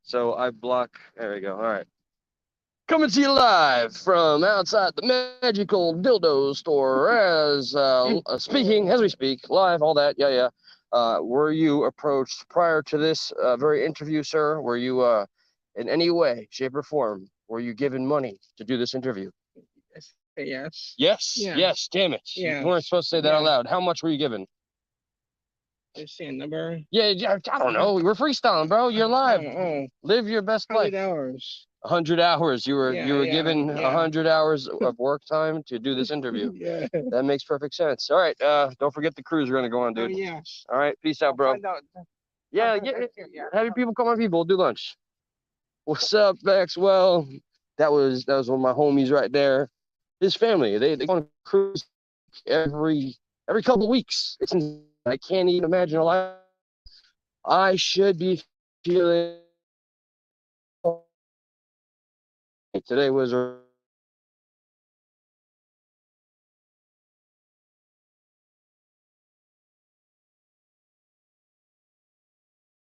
So I block. There we go. All right. Coming to you live from outside the magical dildo store speaking as we speak, live, all that. Yeah, yeah. Were you approached prior to this very interview, sir? Were you in any way, shape, or form, were you given money to do this interview? Yes. Yes, Yeah. yes, damn it. You weren't supposed to say that out loud. How much were you given? Just saying number. Yeah, I don't know. We're freestyling, bro. You're live. Live your best life. 100 hours. 100 hours. You were given 100 hours of work time to do this interview. Yeah. That makes perfect sense. All right. Don't forget the cruise we're gonna go on, dude. Yes. All right. Peace out, bro. Yeah, yeah. Have your people come on, people. We'll do lunch. What's up, Maxwell? That was one of my homies right there. His family. They go on a cruise every couple of weeks. It's insane. I can't even imagine a life. I should be feeling. Today was the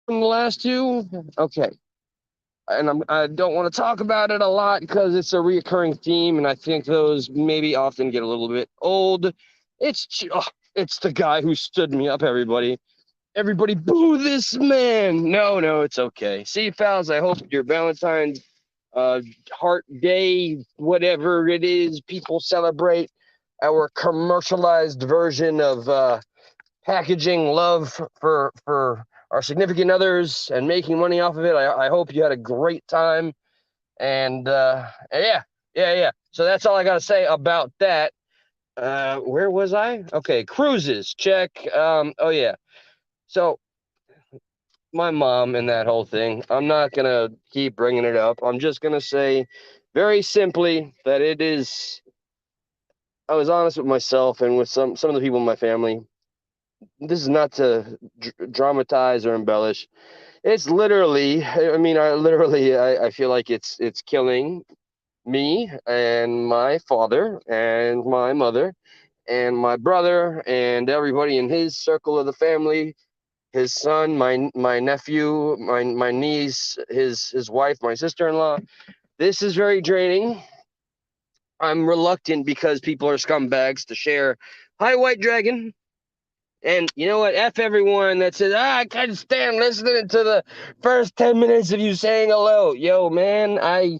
last two. Okay. And I don't want to talk about it a lot because it's a reoccurring theme, and I think those maybe often get a little bit old. It's the guy who stood me up. Everybody, boo this man! No, it's okay. See, pals, I hope your Valentine's Heart Day, whatever it is, people celebrate our commercialized version of packaging love for our significant others and making money off of it. I hope you had a great time. And yeah. So that's all I got to say about that. Where was I? Okay, cruises, check. Oh yeah. So my mom and that whole thing. I'm not gonna keep bringing it up. I'm just gonna say, very simply, that it is. I was honest with myself and with some of the people in my family. This is not to dramatize or embellish. It's literally. I mean, I feel like it's killing me and my father and my mother and my brother and everybody in his circle of the family, his son, my nephew, my niece, his wife, my sister-in-law. This is very draining. I'm reluctant because people are scumbags to share. Hi, White Dragon. And you know what? F everyone that says, I can't stand listening to the first 10 minutes of you saying hello. Yo, man, I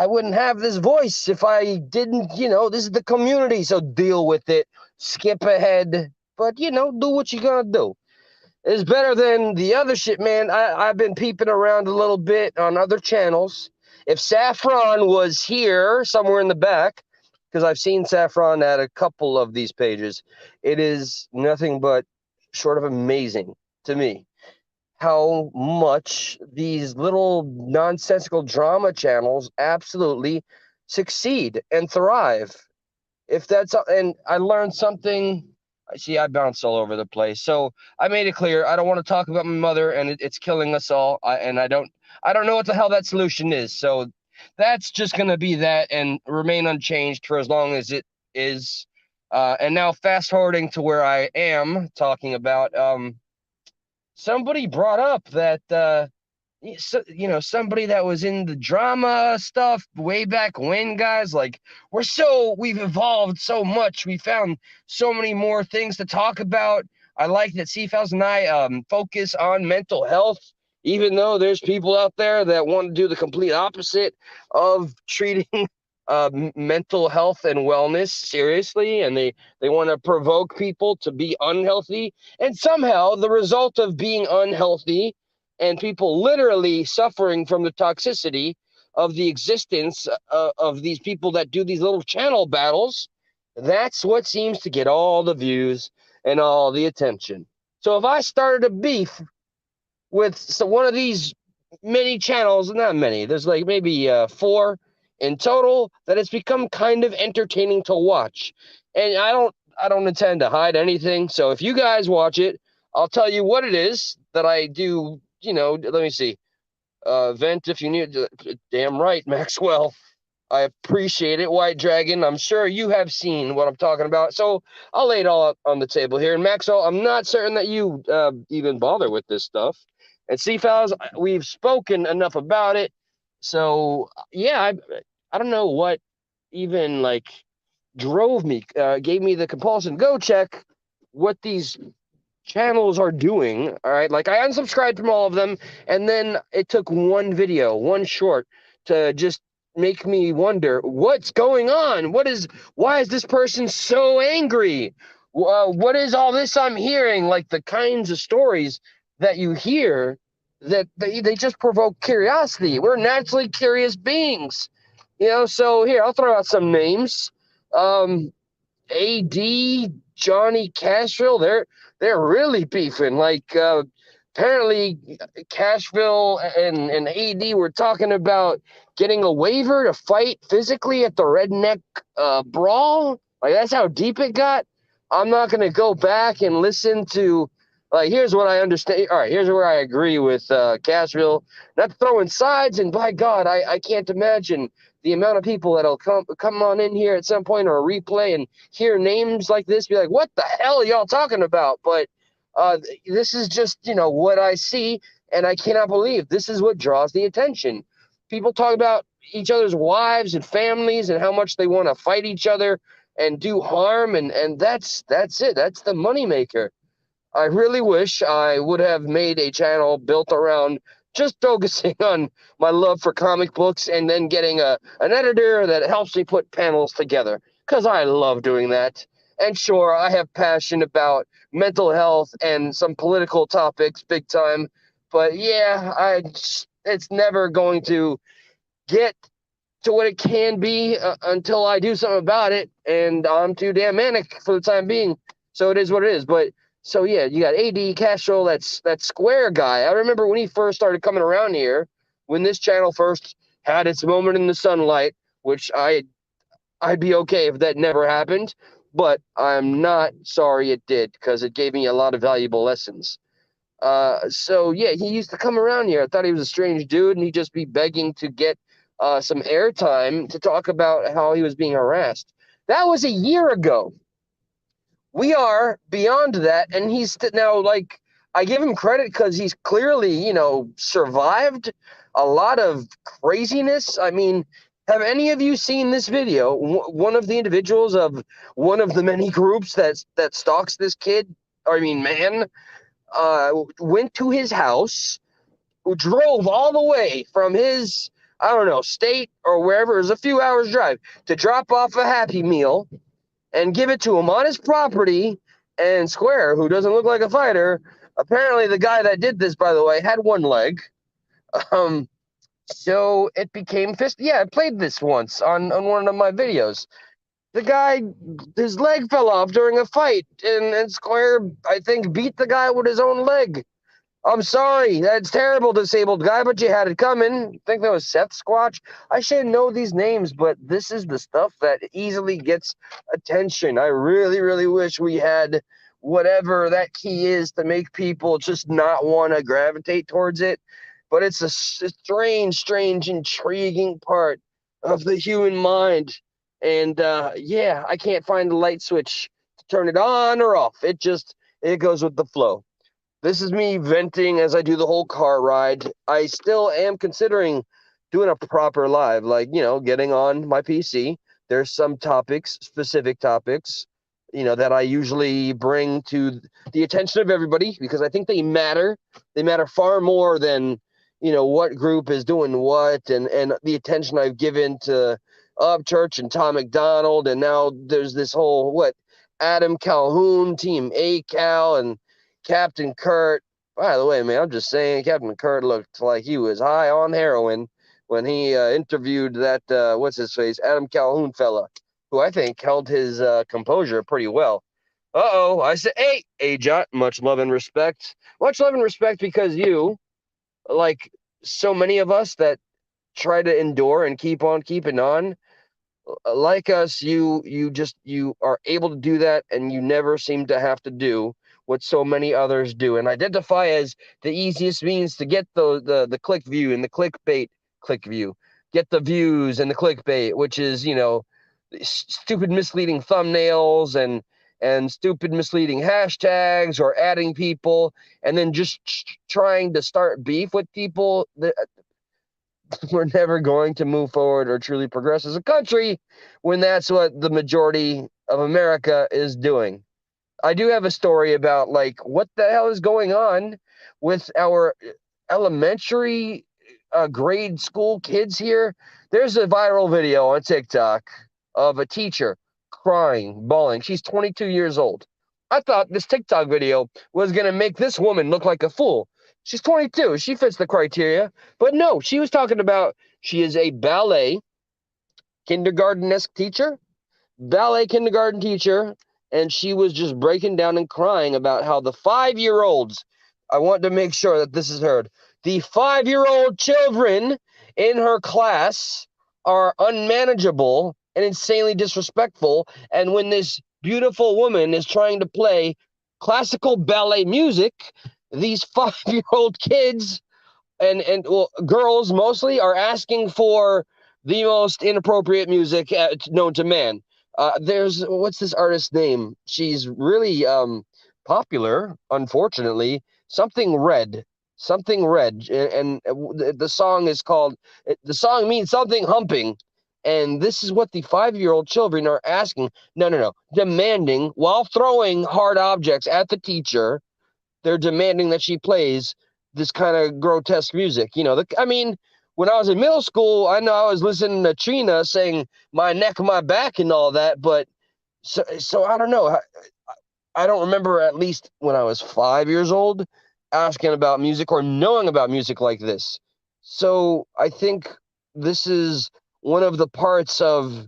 wouldn't have this voice if I didn't, this is the community, so deal with it. Skip ahead. But, do what you gotta do. It's better than the other shit, man. I've been peeping around a little bit on other channels. If Saffron was here somewhere in the back, because I've seen Saffron at a couple of these pages, it is nothing but sort of amazing to me how much these little nonsensical drama channels absolutely succeed and thrive. And I learned something. See, I bounce all over the place. So I made it clear I don't want to talk about my mother, and it's killing us all. I don't know what the hell that solution is. So that's just gonna be that and remain unchanged for as long as it is. And now fast forwarding to where I am talking about. Somebody brought up that somebody that was in the drama stuff way back when, guys, like we've evolved so much. We found so many more things to talk about. I like that CFALs and I focus on mental health, even though there's people out there that want to do the complete opposite of treating mental health and wellness seriously, and they want to provoke people to be unhealthy, and somehow the result of being unhealthy and people literally suffering from the toxicity of the existence of these people that do these little channel battles, that's what seems to get all the views and all the attention. So if I started a beef with one of these many channels, not many, there's like maybe 4 in total, that it's become kind of entertaining to watch. And I don't intend to hide anything. So if you guys watch it, I'll tell you what it is that I do. Let me see. Vent if you need. Damn right, Maxwell. I appreciate it, White Dragon. I'm sure you have seen what I'm talking about. So I'll lay it all out on the table here. And Maxwell, I'm not certain that you even bother with this stuff. And CFALs, we've spoken enough about it. So yeah, I don't know what even like drove me, gave me the compulsion. Go check what these channels are doing. All right. Like I unsubscribed from all of them. And then it took one video, one short to just make me wonder what's going on. Why is this person so angry? What is all this I'm hearing? Like the kinds of stories that you hear that they just provoke curiosity. We're naturally curious beings, so here, I'll throw out some names. AD, Johnny Cashville, they're really beefing. Like apparently Cashville and AD were talking about getting a waiver to fight physically at the Redneck Brawl. Like that's how deep it got. I'm not gonna go back and listen to. Like, here's what I understand. All right, here's where I agree with Cashville. Not throwing sides, and by God, I can't imagine the amount of people that'll come on in here at some point or a replay and hear names like this, be like, what the hell are y'all talking about? But this is just, what I see, and I cannot believe this is what draws the attention. People talk about each other's wives and families and how much they want to fight each other and do harm, and that's it. That's the moneymaker. I really wish I would have made a channel built around just focusing on my love for comic books and then getting an editor that helps me put panels together, because I love doing that. And sure, I have passion about mental health and some political topics big time, but yeah, it's never going to get to what it can be until I do something about it, and I'm too damn manic for the time being. So it is what it is. But so yeah, you got AD Castro, that Square guy. I remember when he first started coming around here, when this channel first had its moment in the sunlight, which I'd be okay if that never happened, but I'm not sorry it did, because it gave me a lot of valuable lessons. So yeah, he used to come around here. I thought he was a strange dude, and he'd just be begging to get some airtime to talk about how he was being harassed. That was a year ago. We are beyond that, and he's now, like, I give him credit because he's clearly, survived a lot of craziness. I mean, have any of you seen this video? One of the individuals of one of the many groups that stalks this kid, or I mean man, went to his house, drove all the way from his, I don't know, state or wherever, it was a few hours drive, to drop off a Happy Meal and give it to him on his property. And Square, who doesn't look like a fighter, apparently the guy that did this, by the way, had one leg. So it became fist. Yeah, I played this once on one of my videos. The guy, his leg fell off during a fight, and Square, I think, beat the guy with his own leg. I'm sorry, that's terrible, disabled guy, but you had it coming. I think that was Seth Squatch. I should know these names, but this is the stuff that easily gets attention. I really, really wish we had whatever that key is to make people just not want to gravitate towards it. But it's a strange, intriguing part of the human mind. And yeah, I can't find the light switch to turn it on or off. It goes with the flow. This is me venting as I do the whole car ride. I still am considering doing a proper live, like, getting on my PC. There's some topics, specific topics, that I usually bring to the attention of everybody, because I think they matter. They matter far more than, what group is doing what, and the attention I've given to Upchurch and Tom McDonald. And now there's this whole, Adam Calhoun, Team A-Cal, and Captain Kurt. By the way, man, I'm just saying, Captain Kurt looked like he was high on heroin when he interviewed that, what's his face, Adam Calhoun fella, who I think held his composure pretty well. Uh-oh, I said, hey, Ajot, much love and respect. Much love and respect, because you, like so many of us that try to endure and keep on keeping on, like us, you are able to do that, and you never seem to have to do what so many others do and identify as the easiest means to get the click view and the clickbait click view, get the views and the clickbait, which is, stupid misleading thumbnails and stupid misleading hashtags or adding people and then just trying to start beef with people, that we're never going to move forward or truly progress as a country when that's what the majority of America is doing. I do have a story about like what the hell is going on with our elementary grade school kids here. There's a viral video on TikTok of a teacher crying, bawling. She's 22 years old. I thought this TikTok video was going to make this woman look like a fool. She's 22. She fits the criteria. But no, she was talking about she is a ballet kindergarten-esque teacher, ballet kindergarten teacher, and she was just breaking down and crying about how the 5-year-olds, I want to make sure that this is heard, the 5-year-old children in her class are unmanageable and insanely disrespectful. And when this beautiful woman is trying to play classical ballet music, these 5-year-old kids and well, girls mostly are asking for the most inappropriate music known to man. There's what's this artist's name? She's really popular, unfortunately. Something red, and the song is called. The song means something humping, and this is what the 5-year-old children are asking. No, demanding while throwing hard objects at the teacher. They're demanding that she plays this kind of grotesque music. You know, I mean, when I was in middle school, I know I was listening to Trina saying "my neck, my back" and all that, but so I don't know. I don't remember, at least when I was 5 years old, asking about music or knowing about music like this. So I think this is one of the parts of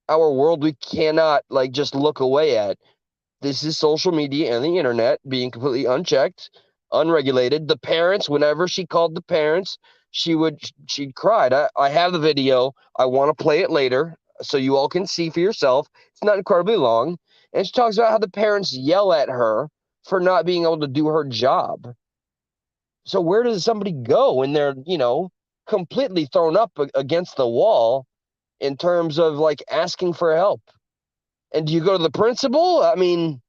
our world we cannot like just look away at. This is social media and the internet being completely unchecked, unregulated. The parents, whenever she called the parents, she cried. I have the video. I want to play it later so you all can see for yourself. It's not incredibly long. And she talks about how the parents yell at her for not being able to do her job. So where does somebody go when they're, completely thrown up against the wall in terms of like asking for help? And do you go to the principal? I mean,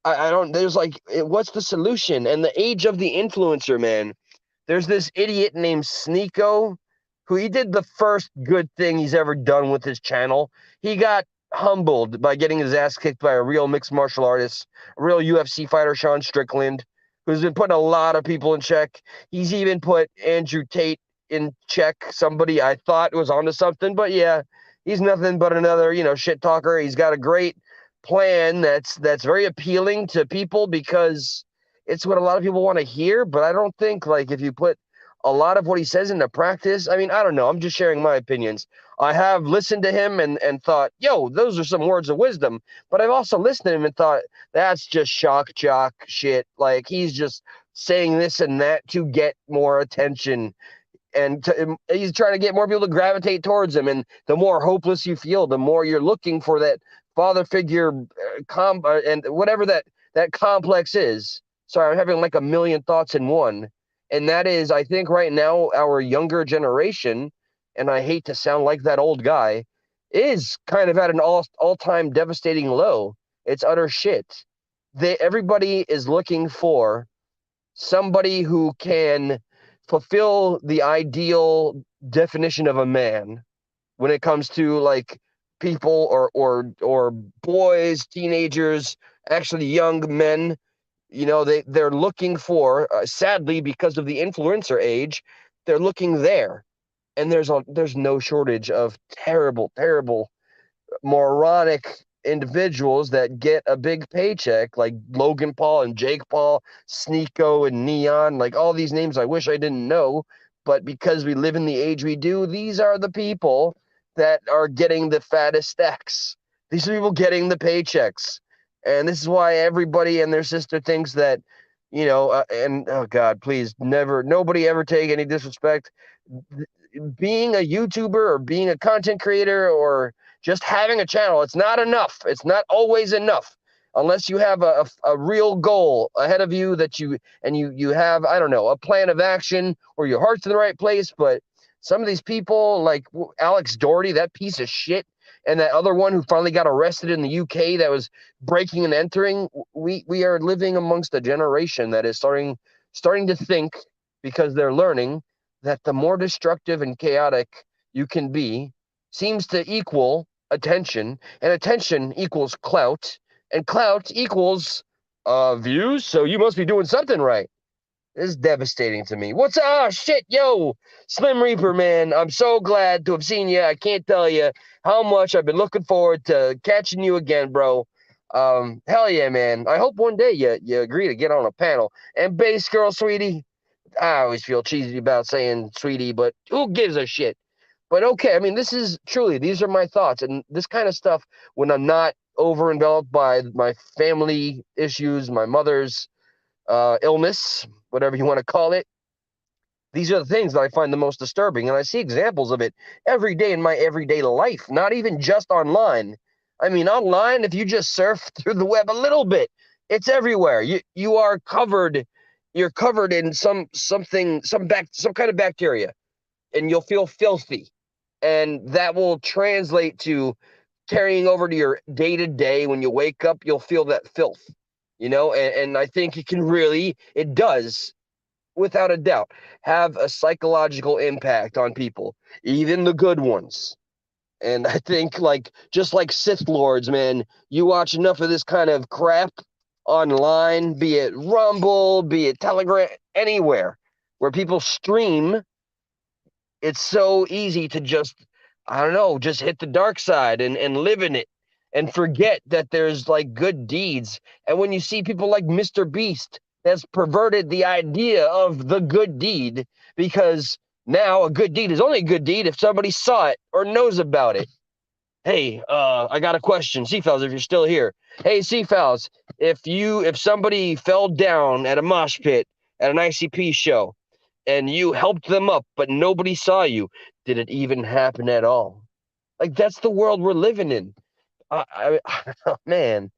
I don't, there's like, what's the solution? And the age of the influencer, man. There's this idiot named Sneeko who he did the first good thing he's ever done with his channel. He got humbled by getting his ass kicked by a real mixed martial artist, a real UFC fighter, Sean Strickland, who's been putting a lot of people in check. He's even put Andrew Tate in check, somebody I thought was onto something, but yeah, he's nothing but another, shit talker. He's got a great plan that's very appealing to people because it's what a lot of people want to hear. But I don't think like if you put a lot of what he says into practice, I mean, I don't know. I'm just sharing my opinions. I have listened to him and thought, yo, those are some words of wisdom. But I've also listened to him and thought that's just shock jock shit. Like he's just saying this and that to get more attention. And he's trying to get more people to gravitate towards him. And the more hopeless you feel, the more you're looking for that father figure and whatever that complex is. Sorry, I'm having like a million thoughts in one. And that is, I think right now, our younger generation, and I hate to sound like that old guy, is kind of at an all-time devastating low. It's utter shit. Everybody is looking for somebody who can fulfill the ideal definition of a man when it comes to like people or boys, teenagers, actually young men. They're looking for, sadly, because of the influencer age, they're looking there, and there's no shortage of terrible moronic individuals that get a big paycheck, like Logan Paul and Jake Paul, Sneeko and Neon, like all these names I wish I didn't know. But because we live in the age we do, these are the people that are getting the fattest stacks. These are people getting the paychecks. And this is why everybody and their sister thinks that, and oh God, please nobody ever take any disrespect. Being a YouTuber or being a content creator or just having a channel, it's not enough. It's not always enough unless you have a real goal ahead of you that you have, I don't know, a plan of action or your heart's in the right place. But some of these people like Alex Doherty, that piece of shit, and that other one who finally got arrested in the UK that was breaking and entering. We are living amongst a generation that is starting to think, because they're learning that the more destructive and chaotic you can be seems to equal attention, and attention equals clout, and clout equals views. So you must be doing something right. This is devastating to me. What's shit, yo, Slim Reaper, man. I'm so glad to have seen you. I can't tell you how much I've been looking forward to catching you again, bro. Hell yeah, man. I hope one day you agree to get on a panel. And bass girl, sweetie, I always feel cheesy about saying sweetie, but who gives a shit? But okay, I mean, this is truly, these are my thoughts. And this kind of stuff, when I'm not overenveloped by my family issues, my mother's illness, whatever you want to call it, these are the things that I find the most disturbing. And I see examples of it every day in my everyday life, not even just online. I mean, online, if you just surf through the web a little bit, it's everywhere. You are covered, you're covered in some kind of bacteria, and you'll feel filthy. And that will translate to carrying over to your day to day. When you wake up, you'll feel that filth, and I think it does, without a doubt, have a psychological impact on people, even the good ones. And I think, like, just like Sith Lords, man, you watch enough of this kind of crap online, be it Rumble, be it Telegram, anywhere where people stream, it's so easy to just, I don't know, just hit the dark side and live in it and forget that there's like good deeds. And when you see people like Mr. Beast, that's perverted the idea of the good deed, because now a good deed is only a good deed if somebody saw it or knows about it. Hey, I got a question, Seafowls, if you're still here. Hey, Seafowls, if somebody fell down at a mosh pit at an ICP show, and you helped them up, but nobody saw you, did it even happen at all? Like, that's the world we're living in. Man,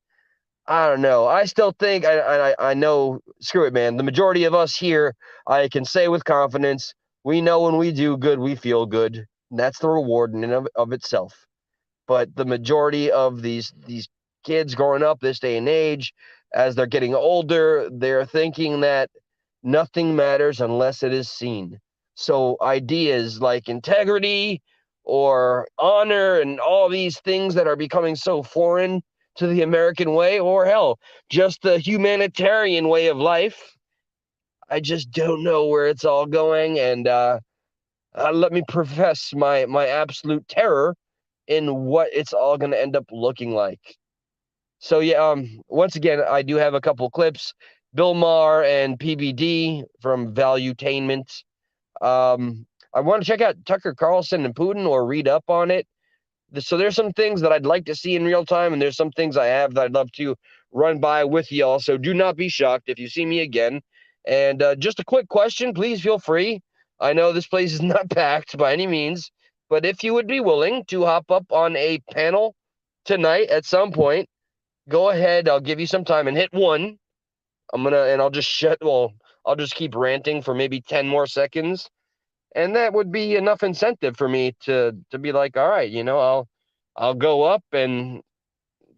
I don't know. I still think, I know, screw it, man. The majority of us here, I can say with confidence, we know when we do good, we feel good. And that's the reward in and of itself. But the majority of these kids growing up this day and age, as they're getting older, they're thinking that nothing matters unless it is seen. So ideas like integrity or honor and all these things that are becoming so foreign to the American way, or hell, just the humanitarian way of life, I just don't know where it's all going. And let me profess my absolute terror in what it's all going to end up looking like. So yeah, once again, I do have a couple clips. Bill Maher and PBD from Valuetainment. I want to check out Tucker Carlson and Putin, or read up on it. So there's some things that I'd like to see in real time, and there's some things I have that I'd love to run by with y'all. So do not be shocked if you see me again. And just a quick question, please feel free. I know this place is not packed by any means, but if you would be willing to hop up on a panel tonight at some point, go ahead. I'll give you some time and hit one. I'll just I'll just keep ranting for maybe 10 more seconds. And that would be enough incentive for me to be like, all right, I'll go up and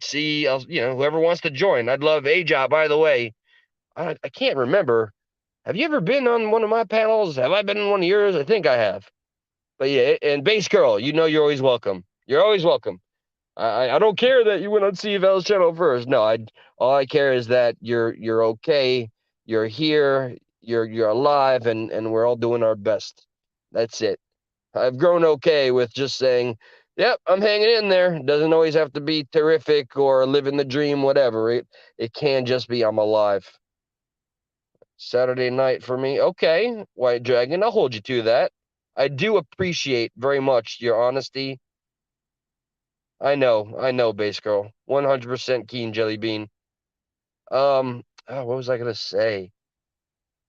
see, whoever wants to join. I'd love A-Job, by the way. I can't remember. Have you ever been on one of my panels? Have I been in one of yours? I think I have. But yeah, and Bass Girl, you're always welcome. You're always welcome. I don't care that you went on CFL's channel first. No, all I care is that you're okay, you're here, you're alive, and we're all doing our best. That's it. I've grown okay with just saying, yep, I'm hanging in there. It doesn't always have to be terrific or living the dream, whatever. It can just be I'm alive. Saturday night for me. Okay, White Dragon, I'll hold you to that. I do appreciate very much your honesty. I know, Bass Girl. 100% Keen Jelly Bean. What was I gonna say?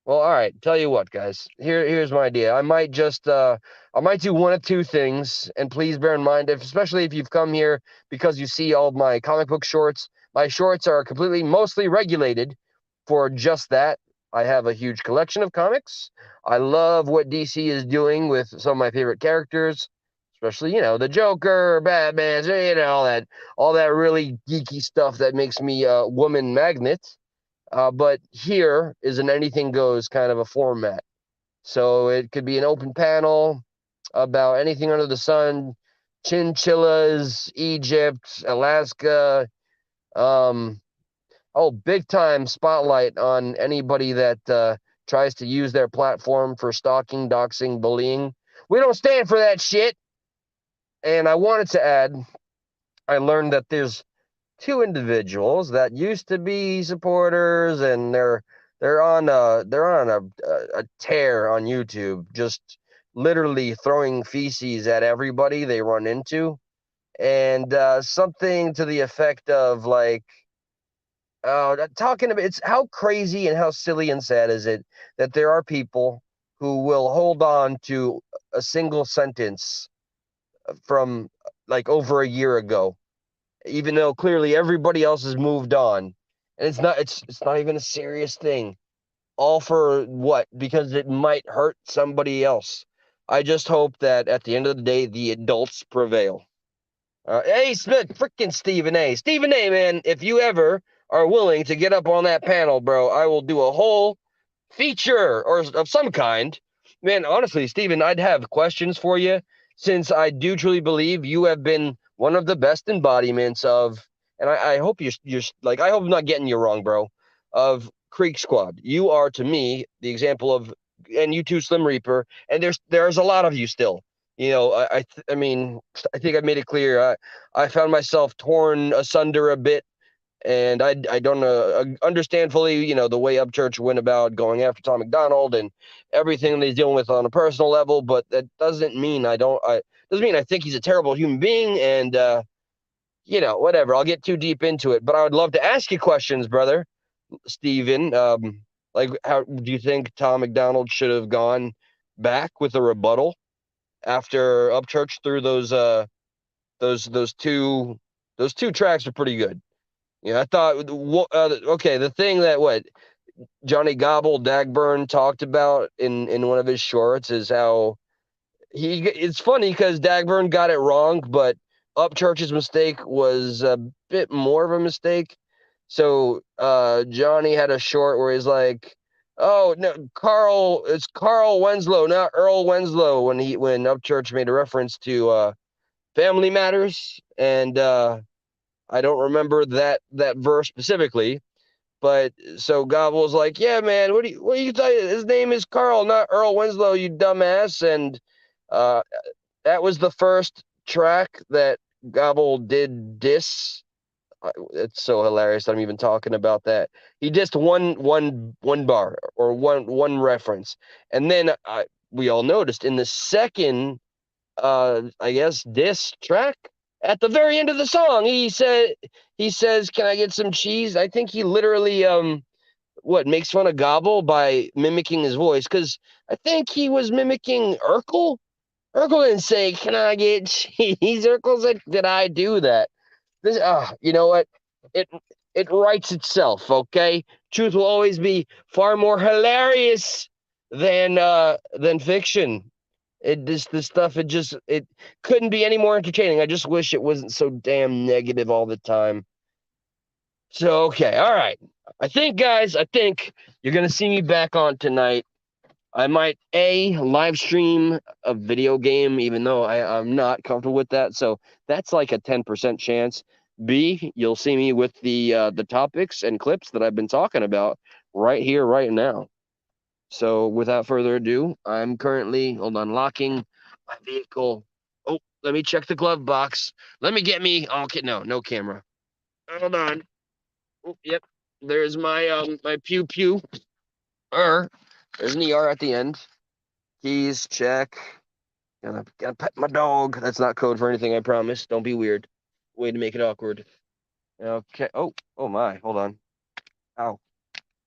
Well, all right. Tell you what, guys. Here's my idea. I might do one of two things, and please bear in mind, especially if you've come here because you see all of my comic book shorts. My shorts are mostly regulated for just that. I have a huge collection of comics. I love what DC is doing with some of my favorite characters, especially, the Joker, Batman, all that really geeky stuff that makes me a woman magnet. But here is an anything goes kind of a format. So it could be an open panel about anything under the sun, chinchillas, Egypt, Alaska. Um, big time spotlight on anybody that tries to use their platform for stalking, doxing, bullying. We don't stand for that shit. And I wanted to add, I learned that there's two individuals that used to be supporters, and they're on a tear on YouTube, just literally throwing feces at everybody they run into, and something to the effect of like, talking about it's how crazy and how silly and sad is it that there are people who will hold on to a single sentence from like over a year ago, even though clearly everybody else has moved on. And it's not even a serious thing. All for what? Because it might hurt somebody else. I just hope that at the end of the day, the adults prevail. Hey, Smith, freaking Stephen A. Stephen A, man, if you ever are willing to get up on that panel, bro, I will do a whole feature or of some kind. Man, honestly, Stephen, I'd have questions for you, since I do truly believe you have been one of the best embodiments of, and I hope you're like, I hope I'm not getting you wrong, bro, of Creek Squad. You are to me the example of, and you too, Slim Reaper, and there's a lot of you still. I mean, I think I made it clear. I found myself torn asunder a bit, and I don't understand fully, the way Upchurch went about going after Tom McDonald and everything that he's dealing with on a personal level. But that doesn't mean I think he's a terrible human being. And whatever. I'll get too deep into it, but I would love to ask you questions, brother Steven. Like, how do you think Tom McDonald should have gone back with a rebuttal after Upchurch threw those two tracks are pretty good. Yeah, I thought, okay, the thing that Johnny Gobble Dagburn talked about in one of his shorts is how it's funny because Dagburn got it wrong, but Upchurch's mistake was a bit more of a mistake. So Johnny had a short where he's like, "Oh no, it's Carl Winslow, not Earl Winslow," when Upchurch made a reference to Family Matters, and I don't remember that verse specifically, but so Gobble's like, "Yeah, man, what do you tell you? His name is Carl, not Earl Winslow, you dumbass." And uh, that was the first track that Gobble did diss. It's so hilarious. I'm even talking about that. He dissed one bar or one reference, and then we all noticed in the second I guess diss track, at the very end of the song, he says, "Can I get some cheese?" I think he literally makes fun of Gobble by mimicking his voice, because I think he was mimicking Urkel. Urkel didn't say, "Can I get cheese?" Urkel said, "Did I do that?" This you know what? It it writes itself, okay? Truth will always be far more hilarious than fiction. This stuff, it couldn't be any more entertaining. I just wish it wasn't so damn negative all the time. So okay, all right. I think you're gonna see me back on tonight. I might live stream a video game, even though I'm not comfortable with that. So that's like a 10% chance. B, you'll see me with the topics and clips that I've been talking about right here, right now. So without further ado, I'm currently unlocking my vehicle. Oh, let me check the glove box. Let me get me. Oh, okay, no camera. Hold on. Oh, yep. There's my pew pew. There's an ER at the end. Keys, check. Gotta pet my dog. That's not code for anything, I promise. Don't be weird. Way to make it awkward. Okay. Oh my. Hold on. Ow.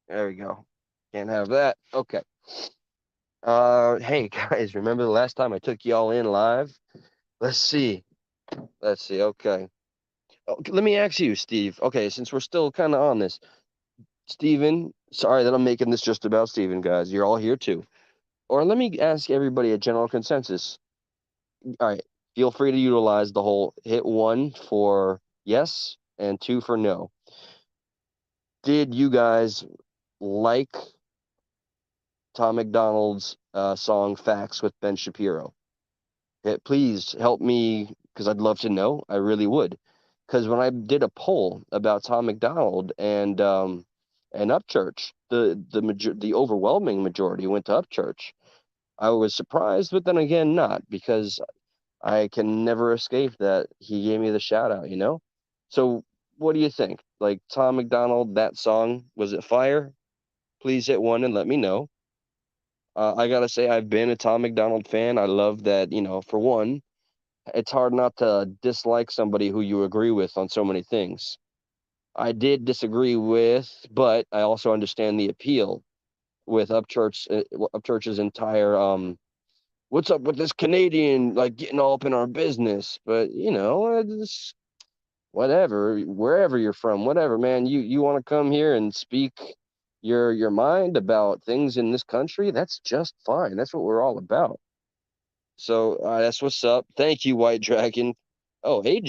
There we go. Can't have that. Okay. Hey guys, remember the last time I took y'all in live? Let's see. Okay. Let me ask you, Steve. Okay, since we're still kind of on this, Steven, sorry that I'm making this just about Steven, guys. You're all here too. Or let me ask everybody a general consensus. All right. Feel free to utilize the whole hit 1 for yes and 2 for no. Did you guys like Tom McDonald's song Facts with Ben Shapiro? Please help me because I'd love to know. I really would. Because when I did a poll about Tom McDonald and Upchurch, the overwhelming majority went to Upchurch. I was surprised, but then again, not because I can never escape that he gave me the shout out, you know? So what do you think? Like Tom McDonald, that song, was it fire? Please hit 1 and let me know. I gotta say, I've been a Tom McDonald fan. I love that, for one, it's hard not to dislike somebody who you agree with on so many things. I did disagree with, but I also understand the appeal with Upchurch's entire what's up with this Canadian like getting all up in our business, but it's whatever, wherever you're from, whatever, man, you want to come here and speak your mind about things in this country, that's just fine. That's what we're all about. So that's what's up. Thank you, White Dragon. Oh, hey,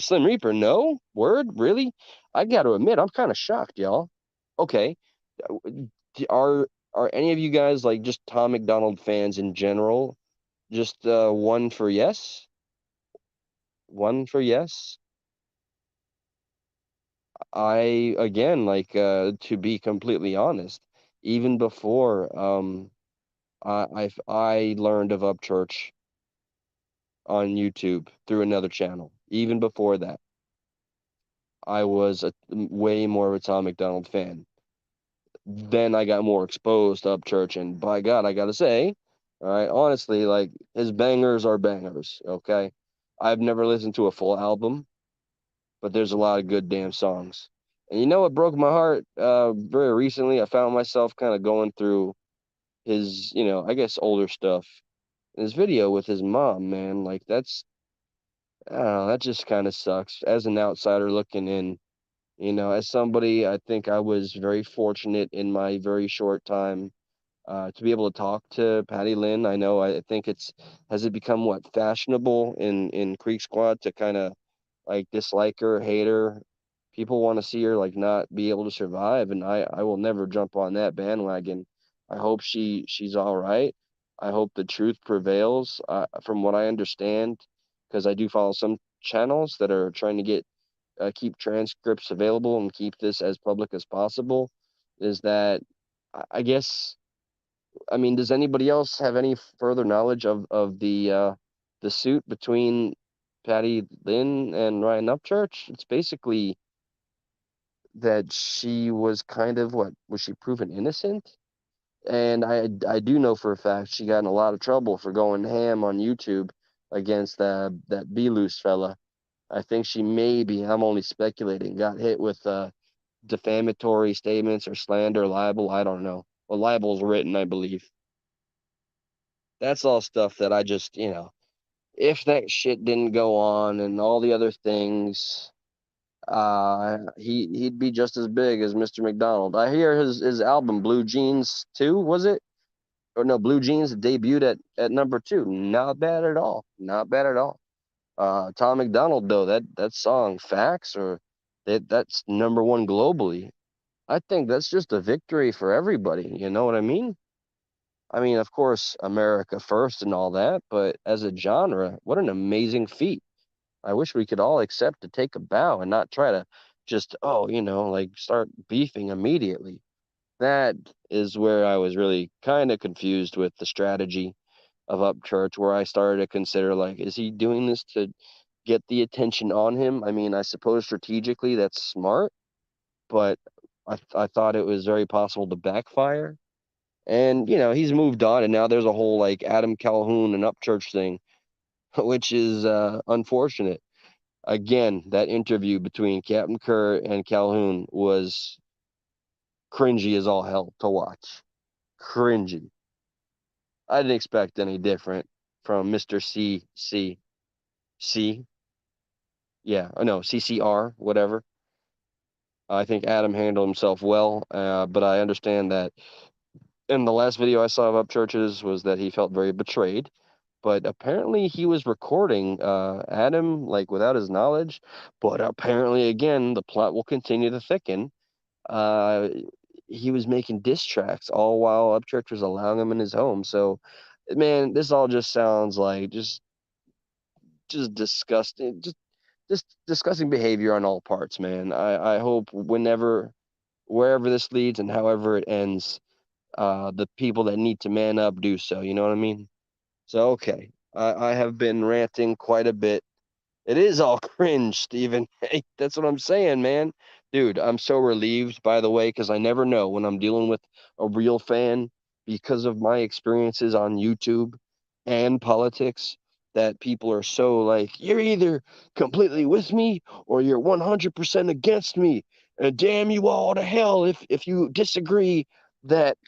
Slim Reaper. No word, really? I got to admit, I'm kind of shocked, y'all. Okay, are any of you guys like just Tom McDonald fans in general? Just one for yes, one for yes. I again like to be completely honest, even before I learned of Upchurch on YouTube through another channel. Even before that, I was a way more of a Tom McDonald fan. Then I got more exposed to Upchurch, and by God, I gotta say, all right, honestly, like his bangers are bangers. Okay, I've never listened to a full album, but there's a lot of good damn songs. And you know what broke my heart? Very recently, I found myself kind of going through his, I guess older stuff. His video with his mom, man, like I don't know, that just kind of sucks. As an outsider looking in, as somebody, I think I was very fortunate in my very short time to be able to talk to Patty Lynn. I know, I think has it become what, fashionable in Creek Squad to kind of like dislike her, hate her. People want to see her like not be able to survive, and I will never jump on that bandwagon. I hope she's all right. I hope the truth prevails. From what I understand, because I do follow some channels that are trying to get keep transcripts available and keep this as public as possible, is that I guess, I mean, does anybody else have any further knowledge of the suit between Patty Lynn and Ryan Upchurch? It's basically that she was kind of, what was she proven innocent? And I do know for a fact she got in a lot of trouble for going ham on YouTube against that Be Loose fella. I think she maybe, I'm only speculating, got hit with defamatory statements or slander, libel. I don't know. Well, libel's written, I believe. That's all stuff that I just, if that shit didn't go on and all the other things, he'd be just as big as Mr. McDonald. I hear his album Blue Jeans 2, was it? Or no, Blue Jeans debuted at number 2. Not bad at all. Not bad at all. Tom McDonald though, that song Facts, or that's number 1 globally. I think that's just a victory for everybody. You know what I mean? I mean, of course, America first and all that, but as a genre, what an amazing feat. I wish we could all accept to take a bow and not try to just, like start beefing immediately. That is where I was really kind of confused with the strategy of Upchurch, where I started to consider, like, is he doing this to get the attention on him? I mean, I suppose strategically that's smart, but I thought it was very possible to backfire. And, he's moved on, and now there's a whole like Adam Calhoun and Upchurch thing, which is unfortunate. Again, that interview between Captain Kerr and Calhoun was cringy as all hell to watch. Cringy. I didn't expect any different from Mr. C. Yeah, I know, CCR, whatever. I think Adam handled himself well, but I understand that in the last video I saw of Upchurch's was that he felt very betrayed. but apparently he was recording Adam like without his knowledge. But apparently, again, the plot will continue to thicken. Uh, he was making diss tracks all while Upchurch was allowing him in his home. So, man, this all just sounds like just disgusting, just disgusting behavior on all parts, man. I hope wherever this leads and however it ends, the people that need to man up do so. You know what I mean? So, okay, I have been ranting quite a bit. It is all cringe, Steven. Hey, that's what I'm saying, man. Dude, I'm so relieved, by the way, because I never know when I'm dealing with a real fan because of my experiences on YouTube and politics that people are so like, you're either completely with me or you're 100% against me. And damn you all to hell if you disagree that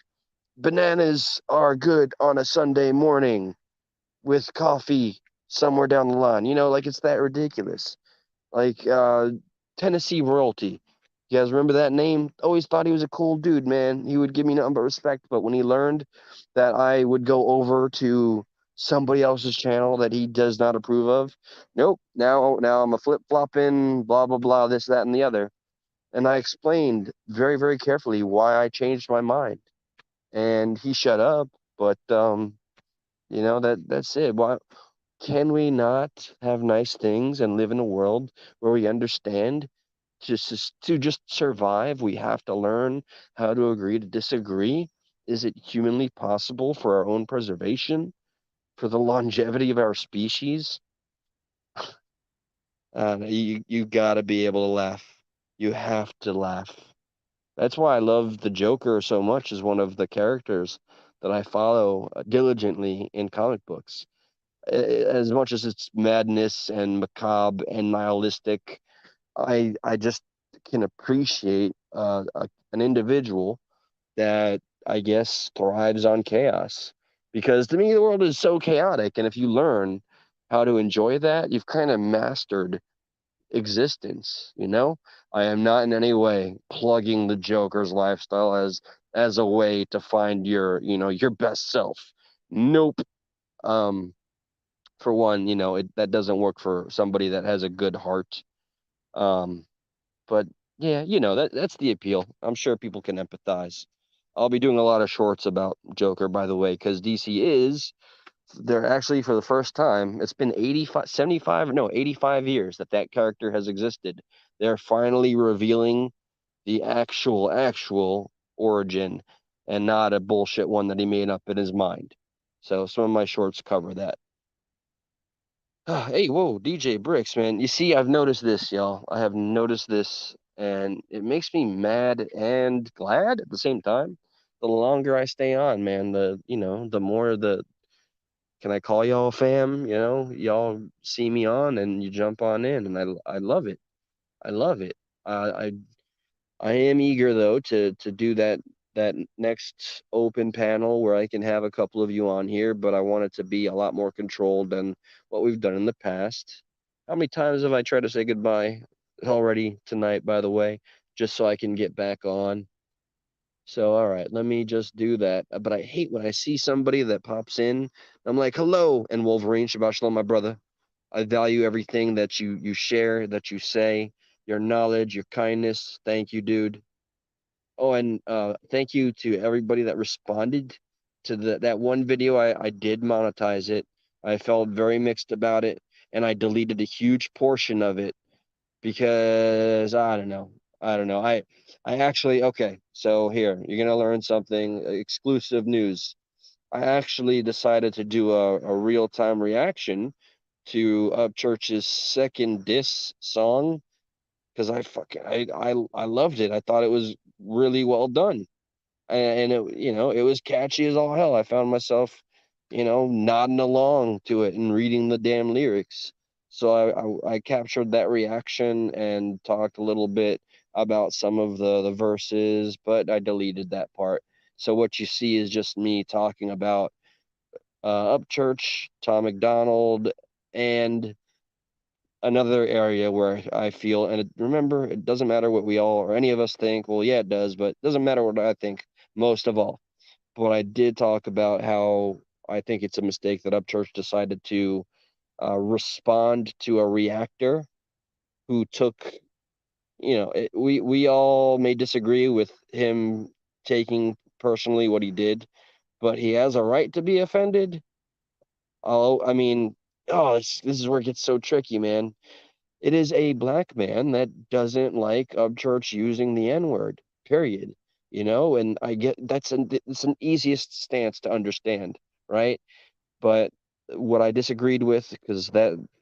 bananas are good on a Sunday morning with coffee somewhere down the line. Like it's that ridiculous. Like Tennessee royalty. You guys remember that name? Always thought he was a cool dude, man. He would give me nothing but respect. But when he learned that I would go over to somebody else's channel that he does not approve of, nope. Now I'm a flip flopping, blah blah blah, this, that, and the other. And I explained very, very carefully why I changed my mind. And he shut up. But that's it. Why can we not have nice things and live in a world where we understand to just survive, we have to learn how to agree to disagree? Is it humanly possible for our own preservation, for the longevity of our species? You got to be able to laugh. You have to laugh. That's why I love the Joker so much as one of the characters that I follow diligently in comic books. As much as it's madness and macabre and nihilistic, I just can appreciate an individual that I guess thrives on chaos. Because to me, the world is so chaotic, and if you learn how to enjoy that, you've kind of mastered existence. I am not in any way plugging the Joker's lifestyle as a way to find your best self. Nope. Um, for one, that doesn't work for somebody that has a good heart. Um, but yeah, that's the appeal. I'm sure people can empathize. I'll be doing a lot of shorts about Joker, by the way, because DC they're actually, for the first time, it's been 85, 75, no, 85 years that character has existed. They're finally revealing the actual origin and not a bullshit one that he made up in his mind. So some of my shorts cover that. Hey, whoa, DJ Bricks, man. You see, I've noticed this, y'all. I have noticed this, and it makes me mad and glad at the same time. The longer I stay on, man, the more can I call y'all fam? Y'all see me on and you jump on in, and I love it. I love it. I I am eager though to do that next open panel where I can have a couple of you on here, but I want it to be a lot more controlled than what we've done in the past. How many times have I tried to say goodbye already tonight, by the way, just so I can get back on? So, all right, let me just do that. But I hate when I see somebody that pops in. I'm like, hello, and Wolverine, Shabbat Shalom, my brother. I value everything that you share, that you say, your knowledge, your kindness. Thank you, dude. Oh, and thank you to everybody that responded to that one video. I did monetize it. I felt very mixed about it, and I deleted a huge portion of it because I don't know. I don't know. I actually, okay. So here, you're gonna learn something exclusive news. I actually decided to do a real time reaction to Upchurch's second diss song because I loved it. I thought it was really well done, and it was catchy as all hell. I found myself nodding along to it and reading the damn lyrics. So I captured that reaction and talked a little bit about some of the verses, but I deleted that part. So what you see is just me talking about Upchurch, Tom McDonald, and another area where I feel, and remember, it doesn't matter what we all or any of us think. Well, yeah, it does, but it doesn't matter what I think most of all. But I did talk about how I think it's a mistake that Upchurch decided to respond to a reactor who took, we all may disagree with him taking personally what he did, but he has a right to be offended. Oh, I mean, this is where it gets so tricky, man. It is a black man that doesn't like Upchurch using the N word, period. And I get it's an easiest stance to understand, right? But what I disagreed with, because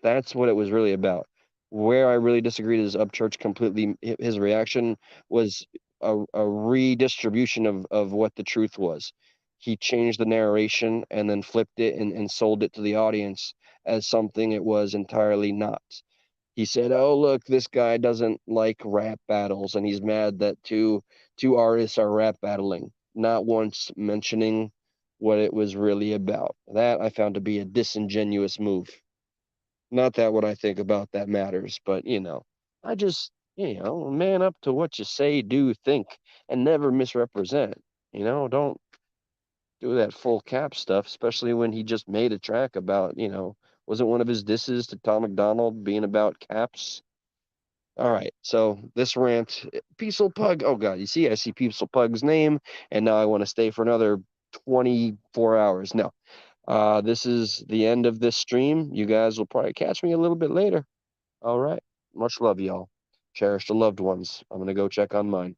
that's what it was really about. Where I really disagreed is Upchurch completely. His reaction was a redistribution of what the truth was. He changed the narration and then flipped it and sold it to the audience as something it was entirely not. He said, "Oh, look, this guy doesn't like rap battles, and he's mad that two artists are rap battling," not once mentioning what it was really about. That I found to be a disingenuous move. Not that what I think about that matters, but I just, man up to what you say, do, think, and never misrepresent. Don't do that full cap stuff, especially when he just made a track about, wasn't one of his disses to Tom McDonald being about caps? All right, so this rant, Peaceful Pug. Oh God, you see, I see Peaceful Pug's name, and now I want to stay for another 24 hours. No, this is the end of this stream. You guys will probably catch me a little bit later. All right, much love, y'all. Cherish the loved ones. I'm gonna go check on mine.